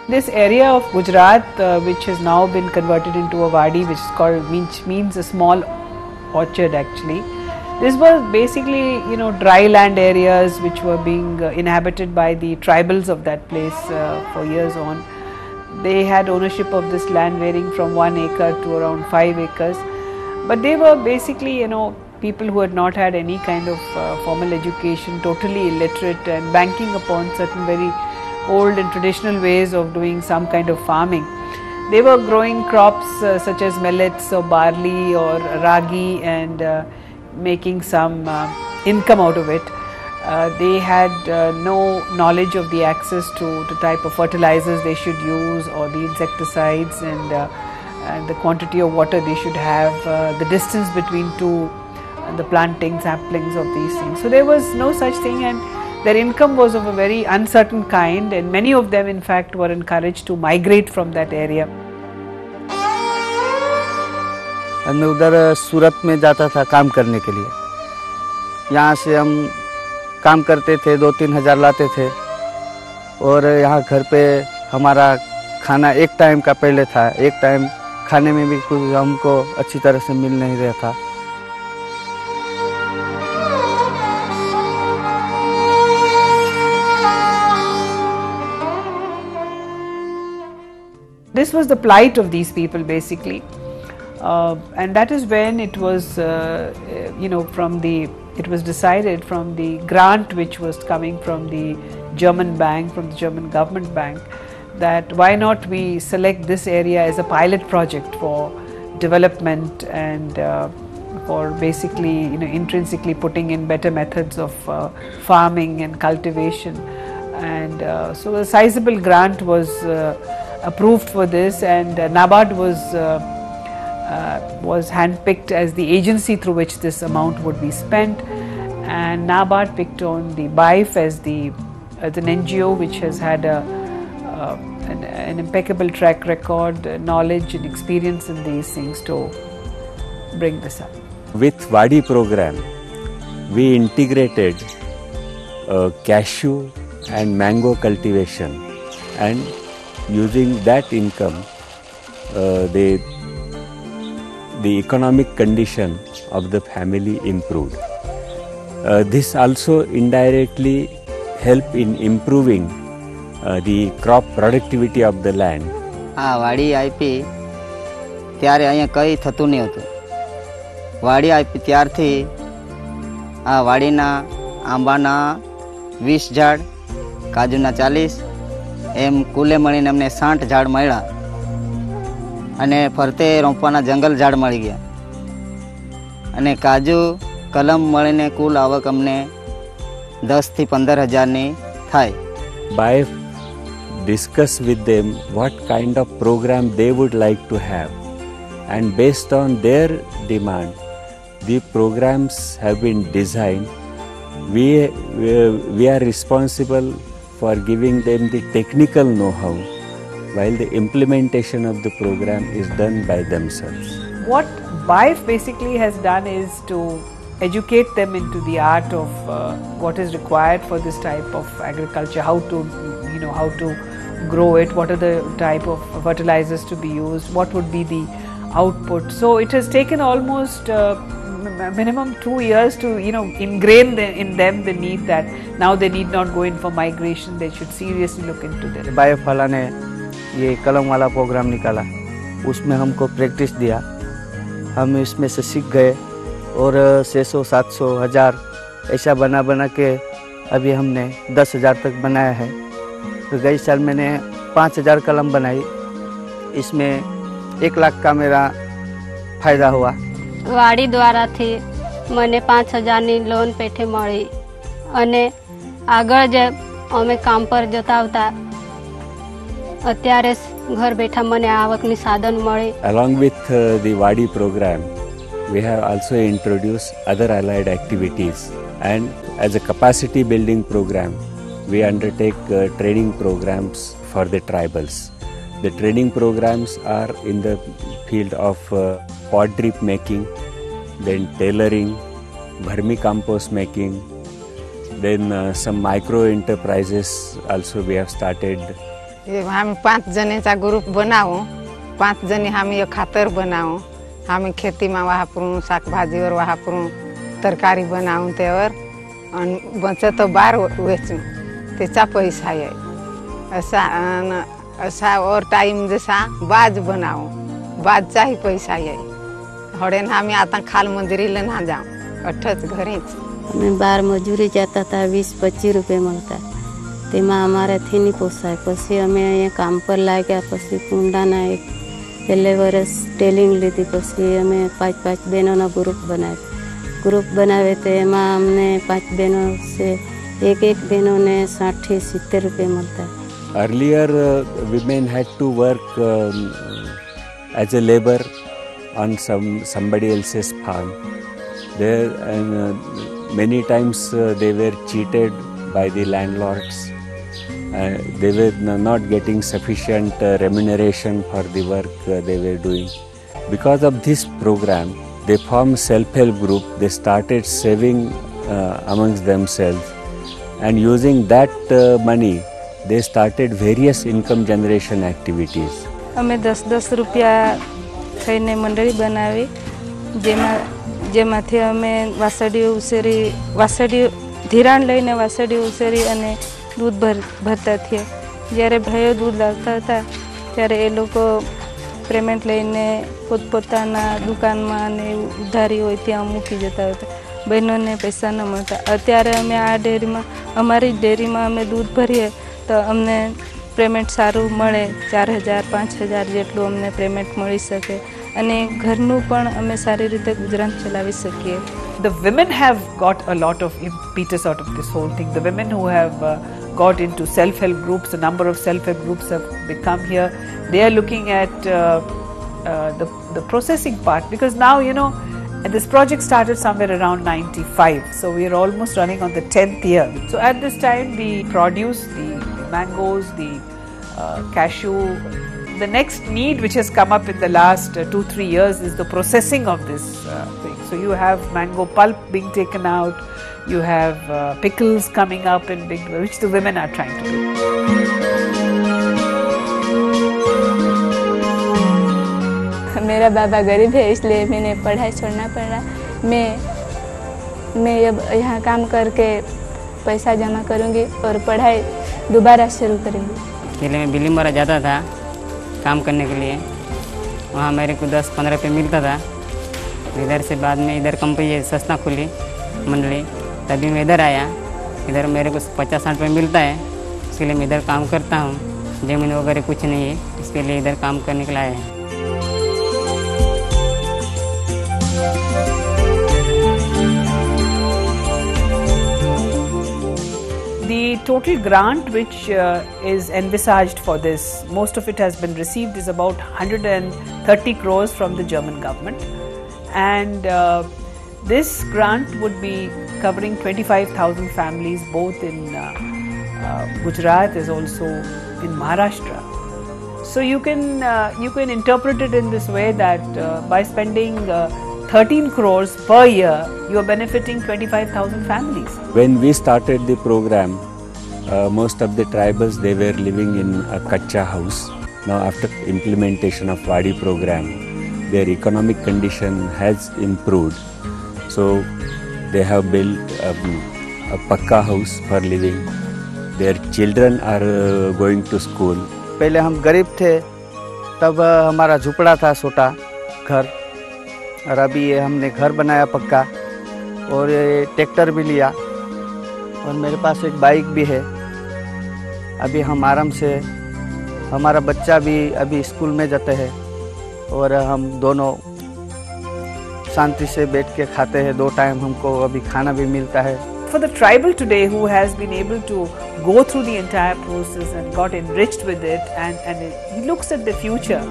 This area of Gujarat, which has now been converted into a Wadi, which means a small orchard actually. This was basically, dry land areas which were being inhabited by the tribals of that place for years on. They had ownership of this land varying from 1 acre to around 5 acres. But they were basically, people who had not had any kind of formal education, totally illiterate, and banking upon certain very old and traditional ways of doing some kind of farming. They were growing crops such as millets or barley or ragi and making some income out of it. They had no knowledge of the access to the type of fertilizers they should use or the insecticides and the quantity of water they should have, the distance between the planting saplings of these things. So there was no such thing, and their income was of a very uncertain kind, and many of them in fact were encouraged to migrate from that area. मैं उधर सूरत में जाता था काम करने के लिए। यहाँ से हम काम करते थे, 2-3 हज़ार लाते थे और यहाँ घर पे हमारा खाना एक टाइम का पहले था। एक टाइम खाने में भी कुछ हमको अच्छी तरह से मिल नहीं रहा था। This was the plight of these people basically, and that is when it was, it was decided from the grant which was coming from the German bank, from the German government bank, that why not we select this area as a pilot project for development and for basically, intrinsically putting in better methods of farming and cultivation. And so a sizable grant was approved for this, and NABARD was handpicked as the agency through which this amount would be spent, and NABARD picked on the BAIF as an NGO which has had an impeccable track record, knowledge and experience in these things to bring this up. With Wadi program, we integrated cashew and mango cultivation, and using that income, the economic condition of the family improved. This also indirectly helped in improving the crop productivity of the land. વાડી આપી ત્યારે અહીંયા કંઈ થતું નહીં હતું. વાડી આપી ત્યારથી વાડીના આંબાના 20 ઝાડ, કાજુના 40, એમ કુલે મળીને અમને 60 ઝાડ મળ્યા અને ફરતે રોપવાના જંગલ ઝાડ મળી ગયા અને કાજુ કલમ મળીને કુલ આવક અમને 10 થી 15 હજારની થાય. BAIF discuss with them what kind of program they would like to have, and based on their demand, the programs have been designed. We are responsible for giving them the technical know-how, while the implementation of the program is done by themselves. What BAIF basically has done is to educate them into the art of what is required for this type of agriculture, how to grow it, what are the type of fertilizers to be used, what would be the output. So it has taken almost minimum 2 years to ingrain in them the need that now they need not go in for migration, they should seriously look into this. BAIF वाला ने ये कलम वाला programme निकाला, उसमें हमको practice दिया, हम इसमें से सीख गए और 600, 700, 1000 ऐसा बना के अभी हमने 10,000 तक बनाया है. तो गई साल मैंने 5,000 कलम बनाई, इसमें 1 लाख का मेरा फायदा हुआ. વાડી દ્વારાથી મને 5,000ની લોન પેઠે મળી અને આગળ જે અમે કામ પર જતા આવતા અત્યારે ઘર બેઠા મને આવકની સાધન મળે. Along with the Wadi program, we have also introduced other allied activities, and as a capacity building program, we undertake training programs for the tribals. The training programs are in the field of pot drip making, then tailoring, vermicompost making, then some micro enterprises also we have started आम्ही 5 जणीचा group बनावू, 5 जणी आम्ही एक खातर बनावू, आम्ही खेतीमा वापरू, शाकभाजीवर वापरू, तरकारी बनावू त्यावर आणि बचत बार वेचू, त्याचा पैसा आहे. असा और टाइम जसा बाज बनावू, बाजचाही पैसा आहे. हडेन आम्ही आता खाल मंदिरीला ना जाऊ, अठ्ठच घरीच. हमें बार मजूरी जाता था, 20-25 रुपये मिलता. तेमा हमारे थी नहीं पोसाय. पसी हमें ये काम पर ला गया. पसी कुंडाना एक पहले वर्ष टेलिंग ली थी. पसी हमें 5-5 बहनों ना ग्रुप बनावे थे. एमा हमने 5 बहनों से एक बहनों ने 60-70 रुपये मिलता है. Earlier, women had to work as a labor on somebody else's farm. There, many times they were cheated by the landlords. They were not getting sufficient remuneration for the work they were doing. Because of this program, they formed self-help group. They started saving amongst themselves, and using that money, they started various income generation activities. અમે 10-10 રૂપિયા થઈને મંડળી બનાવી, જેમાંથી અમે વાસળી ઉસેરી ધિરાણ લઈને વાસળી ઉસેરી અને દૂધ ભરતા થયા. જ્યારે ભાઈઓ દૂધ લાવતા હતા ત્યારે એ લોકો પેમેન્ટ લઈને પોતપોતાના દુકાનમાં અને ઉધારી હોય ત્યાં મૂકી જતા હતા. બહેનોને પૈસા ન મળતા. અત્યારે અમે આ ડેરીમાં, અમારી ડેરીમાં અમે દૂધ ભરીએ તો અમને પેમેન્ટ સારું મળે. 4,000-5,000 જેટલું અમને પેમેન્ટ મળી શકે અને ઘરનું પણ અમે સારી રીતે ગુજરાન ચલાવી શકીએ. The women have got a lot of impetus out of this whole thing. The women who have got into self-help groups, a number of self-help groups have become here. They are looking at the processing part, because now, you know, this project started somewhere around 95, so we are almost running on the 10th year. So at this time, the produce, the mangoes, the cashew, the next need which has come up in the last 2-3 years is the processing of this thing. So you have mango pulp being taken out, you have pickles coming up in big, which the women are trying to do. मेरा बाबा गरीब है, इसलिए मैंने पढ़ाई छोड़ना पड़ा. मैं अब यहाँ काम करके पैसा जमा करूँगी और पढ़ाई दोबारा शुरू करूँगी. पहले मैं बिलीमोरा जाता था काम करने के लिए. वहाँ मेरे को 10-15 रुपये मिलता था. इधर से बाद में इधर कंपनी सस्ता खुली मंडली, तभी मैं इधर आया. इधर मेरे को 50-60 रुपये मिलता है, इसलिए मैं इधर काम करता हूँ. ज़मीन वगैरह कुछ नहीं है, इसके लिए इधर काम करने के लिए आया है. The total grant which is envisaged for this, most of it has been received, is about 130 crores from the German government, and this grant would be covering 25,000 families both in Gujarat as also in Maharashtra. So you can interpret it in this way that by spending 13 crores per year, you are benefiting 25,000 families. When we started the program, most of the tribals, they were living in a kacha house. Now after implementation of Wadi program, their economic condition has improved. So they have built a pakka house for living. Their children are going to school. पहले हम गरीब थे, तब हमारा झुपड़ा था छोटा घर, और अभी ये हमने घर बनाया पक्का, और ये ट्रैक्टर भी लिया, और मेरे पास एक बाइक भी है. अभी हम आराम से, हमारा बच्चा भी अभी स्कूल में जाते हैं, और हम दोनों शांति से बैठ के खाते हैं. 2 टाइम हमको अभी खाना भी मिलता है. For the tribal today who has been able to go through the entire process and got enriched with it, and he looks at the future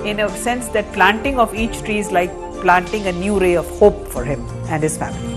in a sense that planting of each tree is like planting a new ray of hope for him and his family.